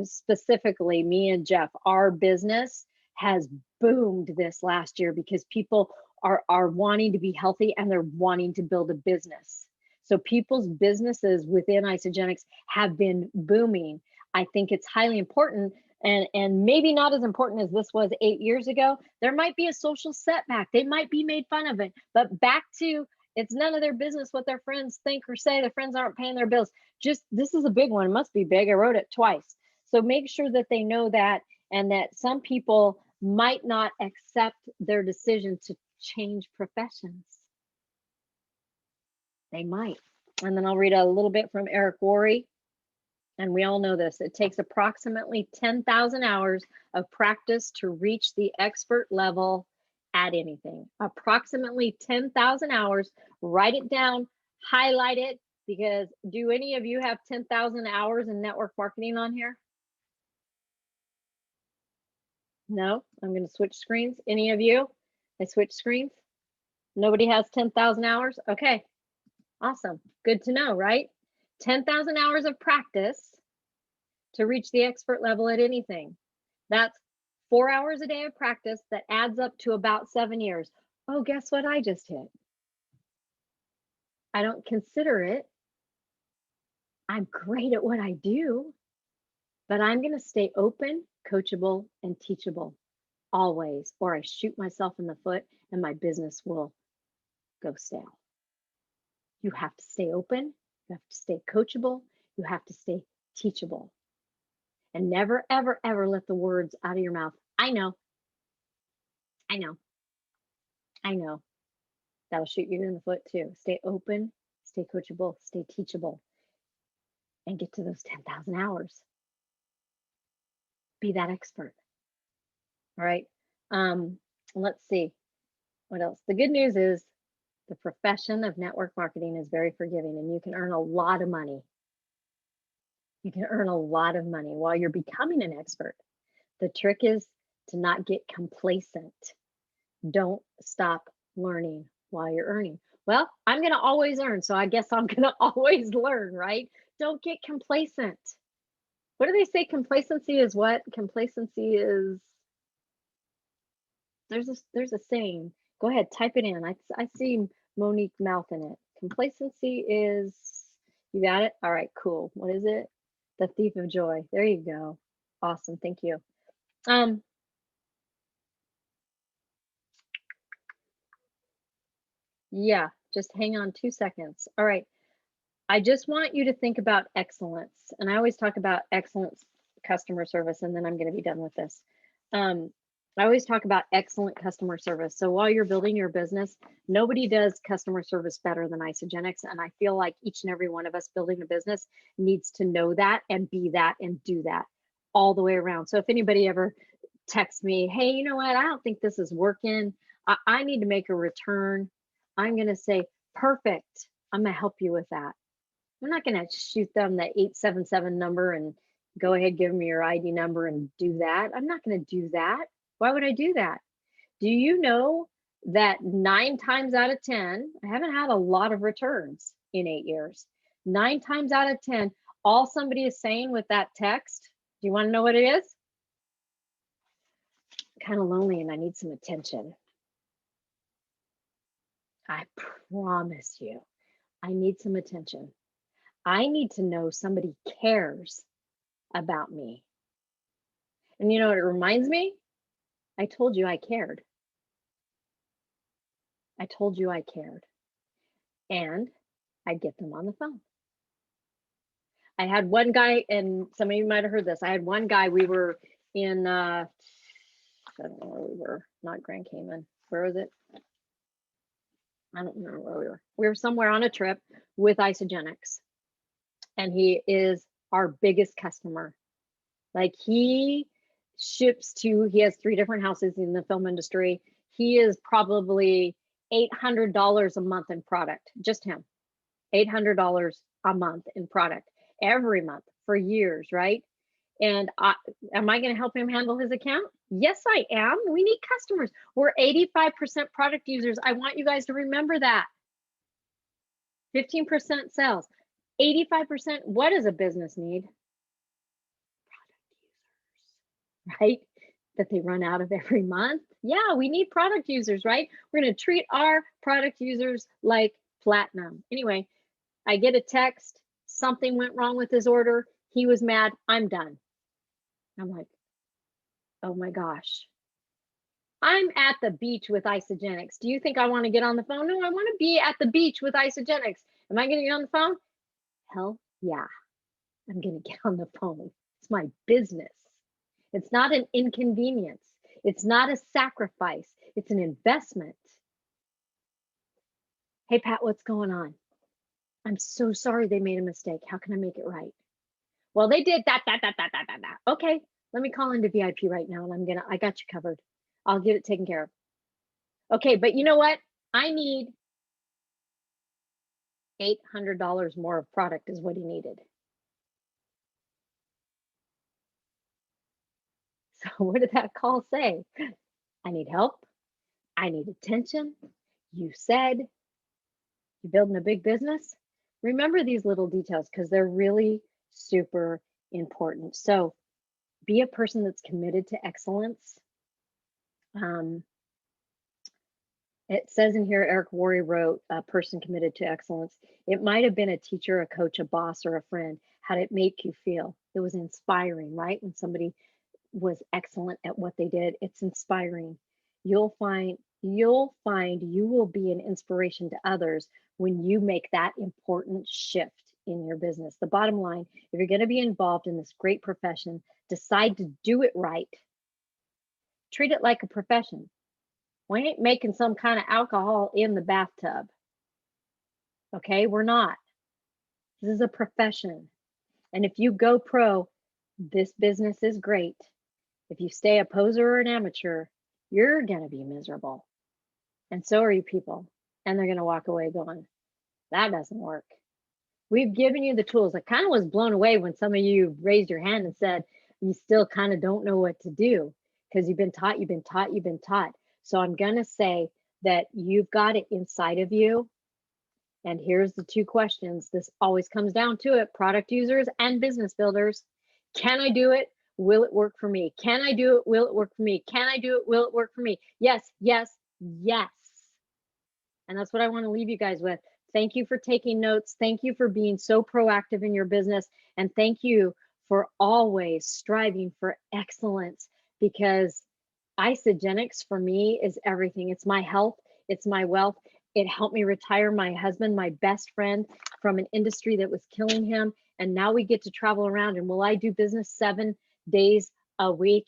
specifically me and Jeff, our business has boomed this last year because people are wanting to be healthy and they're wanting to build a business. So people's businesses within Isogenics have been booming. I think it's highly important, and maybe not as important as this was 8 years ago. There might be a social setback. They might be made fun of it, but back to, it's none of their business what their friends think or say. Their friends aren't paying their bills. Just, this is a big one. It must be big. I wrote it twice. So make sure that they know that, and that some people might not accept their decision to change professions. They might. And then I'll read a little bit from Eric Worre. And we all know this. It takes approximately 10,000 hours of practice to reach the expert level at anything. Approximately 10,000 hours. Write it down, highlight it, because do any of you have 10,000 hours in network marketing on here? No, I'm going to switch screens. Any of you? I switch screens. Nobody has 10,000 hours. Okay. Awesome. Good to know, right? 10,000 hours of practice to reach the expert level at anything. That's 4 hours a day of practice that adds up to about 7 years. Oh, guess what I just hit? I don't consider it. I'm great at what I do, but I'm going to stay open, coachable, and teachable always, or I shoot myself in the foot and my business will go stale. You have to stay open, you have to stay coachable, you have to stay teachable. And never, ever, ever let the words out of your mouth. I know. I know. I know. That'll shoot you in the foot too. Stay open, stay coachable, stay teachable, and get to those 10,000 hours. Be that expert. All right. Let's see. What else? The good news is the profession of network marketing is very forgiving and you can earn a lot of money. You can earn a lot of money while you're becoming an expert. The trick is to not get complacent. Don't stop learning while you're earning. Well, I'm going to always earn, so I guess I'm going to always learn, right? Don't get complacent. What do they say? Complacency is what? Complacency is, there's a saying. Go ahead, type it in. I see Monique mouth in it. Complacency is, you got it? All right, cool. What is it? The thief of joy. There you go. Awesome, thank you. Yeah, just hang on 2 seconds. All right. I just want you to think about excellence. And I always talk about excellence customer service, and then I'm going to be done with this. I always talk about excellent customer service. So while you're building your business, nobody does customer service better than Isagenix. And I feel like each and every one of us building a business needs to know that and be that and do that all the way around. So if anybody ever texts me, hey, you know what? I don't think this is working. I need to make a return. I'm going to say, perfect. I'm going to help you with that. I'm not going to shoot them the 877 number and go ahead, give them your ID number and do that. I'm not going to do that. Why would I do that? Do you know that 9 times out of 10, I haven't had a lot of returns in 8 years. 9 times out of 10, all somebody is saying with that text, do you want to know what it is? I'm kind of lonely and I need some attention. I promise you, I need some attention. I need to know somebody cares about me. And you know what it reminds me? I told you I cared. I told you I cared. And I'd get them on the phone. I had one guy, and some of you might have heard this. I had one guy, we were in, I don't know where we were, not Grand Cayman. Where was it? I don't remember where we were. We were somewhere on a trip with Isagenix. And he is our biggest customer. Like he ships to, he has 3 different houses in the film industry. He is probably $800 a month in product, just him. $800 a month in product every month for years, right? And am I going to help him handle his account? Yes, I am. We need customers. We're 85% product users. I want you guys to remember that. 15% sales, 85%. What does a business need? Product users, right? That they run out of every month. Yeah, we need product users, right? We're going to treat our product users like platinum. Anyway, I get a text, something went wrong with his order. He was mad. I'm done. I'm like, oh my gosh. I'm at the beach with Isagenix. Do you think I want to get on the phone? No, I want to be at the beach with Isagenix. Am I going to get on the phone? Hell yeah, I'm going to get on the phone. It's my business. It's not an inconvenience. It's not a sacrifice. It's an investment. Hey, Pat, what's going on? I'm so sorry they made a mistake. How can I make it right? Well, they did that. Okay, let me call into VIP right now and I got you covered. I'll get it taken care of. Okay, but you know what? I need $800 more of product is what he needed. So what did that call say? I need help. I need attention. You said you're building a big business. Remember these little details because they're really super important. So be a person that's committed to excellence. It says in here, Eric Worre wrote, a person committed to excellence. It might have been a teacher, a coach, a boss, or a friend. How did it make you feel? It was inspiring, right? When somebody was excellent at what they did, it's inspiring. You'll find you will be an inspiration to others when you make that important shift in your business. The bottom line, if you're going to be involved in this great profession, decide to do it right. Treat it like a profession. We ain't making some kind of alcohol in the bathtub. Okay, we're not. This is a profession. And if you go pro, this business is great. If you stay a poser or an amateur, you're going to be miserable. And so are you people. And they're going to walk away going, that doesn't work. We've given you the tools. I kind of was blown away when some of you raised your hand and said, you still kind of don't know what to do because you've been taught. So I'm going to say that you've got it inside of you. And here's the two questions. This always comes down to it, product users and business builders. Can I do it? Will it work for me? Can I do it? Will it work for me? Can I do it? Will it work for me? Yes, yes, yes. And that's what I want to leave you guys with. Thank you for taking notes. Thank you for being so proactive in your business. And thank you for always striving for excellence, because Isogenics for me is everything. It's my health. It's my wealth. It helped me retire my husband, my best friend, from an industry that was killing him. And now we get to travel around. And will I do business 7 days a week?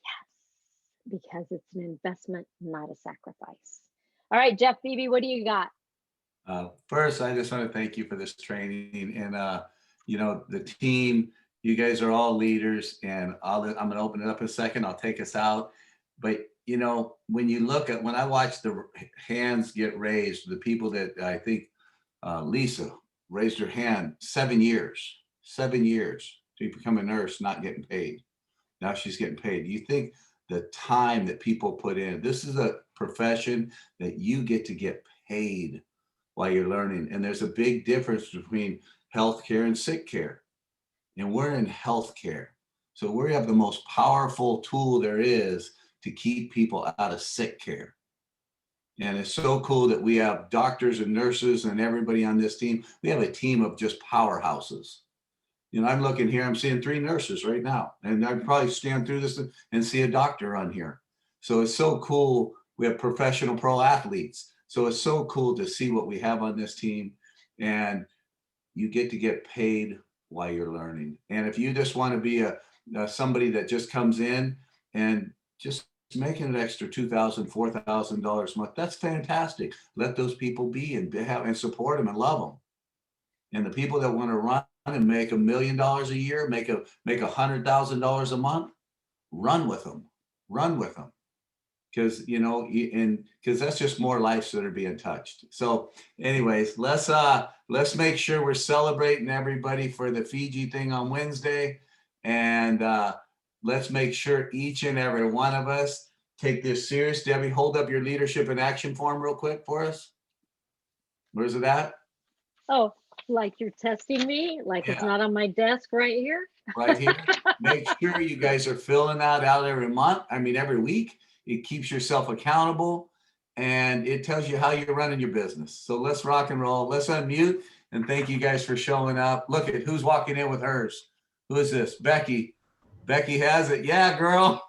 Yes, because it's an investment, not a sacrifice. All right, Jeff Beebe, what do you got? First, I just want to thank you for this training, and the team. You guys are all leaders, and I'm going to open it up in a second. I'll take us out, but when you look at, when I watch the hands get raised, the people that I think Lisa raised her hand, 7 years to become a nurse, not getting paid. Now she's getting paid. Do you think the time that people put in? This is a profession that you get to get paid while you're learning. And there's a big difference between healthcare and sick care. And we're in healthcare. So we have the most powerful tool there is to keep people out of sick care. And it's so cool that we have doctors and nurses and everybody on this team. We have a team of just powerhouses. I'm looking here, I'm seeing 3 nurses right now. And I'd probably stand through this and see a doctor on here. So it's so cool. We have professional pro athletes. So it's so cool to see what we have on this team. And you get to get paid while you're learning. And if you just want to be somebody that just comes in and just making an extra $2,000, $4,000 a month, that's fantastic. Let those people be and support them and love them. And the people that want to run and make $1 million a year, make $100,000 a month, run with them. Because that's just more lives that are being touched. So anyways, let's make sure we're celebrating everybody for the Fiji thing on Wednesday, and let's make sure each and every one of us take this serious. Debbie, hold up your leadership in action form real quick for us. Where's it at? Oh, like you're testing me? Like It's not on my desk right here? Right here. Make sure you guys are filling that out every week. It keeps yourself accountable, and it tells you how you're running your business. So let's rock and roll. Let's unmute, and thank you guys for showing up. Look at who's walking in with hers. Who is this? Becky. Becky has it. Yeah, girl.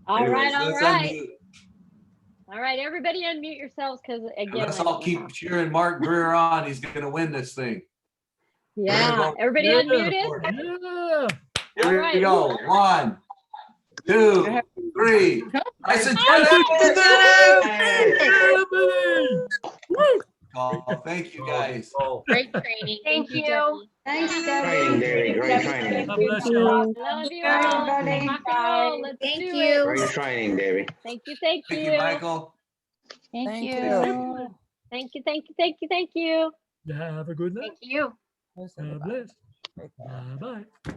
All right. All right, everybody unmute yourselves, because again, let's all keep cheering Mark Greer on. He's going to win this thing. Yeah, everybody unmuted? Yeah. Here we go. 1, 2, 3. I said, thank you guys. Great training. Thank you. Debbie. Thanks, Training, Debbie. Great training. God bless you. Love you all. Rock everybody. and roll. Let's Thank do you. Great training, Debbie. it. Thank you. Thank you, Michael. Thank you. Thank you. Have a good night. Thank you. God bless. Bye-bye.